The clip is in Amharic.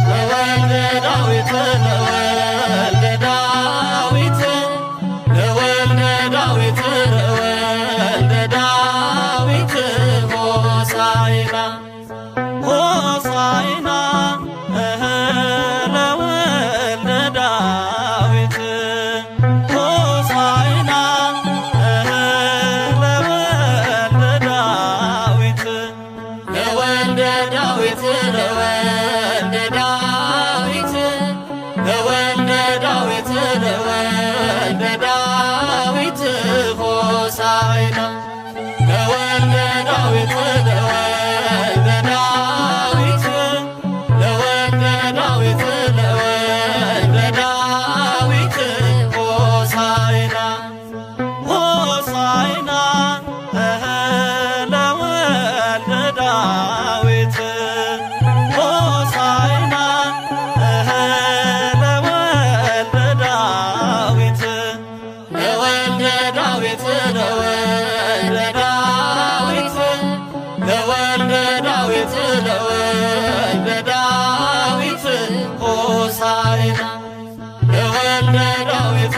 ለወልደ ዳዊት ለወልደ ዳዊት ለወልደ ዳዊት ለወልደ ዳዊት ሆሳዕና ሆሳዕና ለወልደ ዳዊት ሆሳዕና ለወልደ ዳዊት ለወልደ ዳዊት ለወልደ ዳዊት ለወልደ ዳዊት ለወልደ ዳዊት ሆሳዕና ለወልደ ዳዊት ለወልደ ዳዊት ለወልደ ዳዊት ለወልደ ዳዊት ሆሳዕና ሆሳዕና ለወልደ ዳዊት ሆሳዕና ለወልደ ዳዊት ለወልደ ዳዊት ለወልደ ዳዊት ለወልደ ዳዊት ለወልደ ዳዊት ሆሳዕና ለወልደ ዳዊት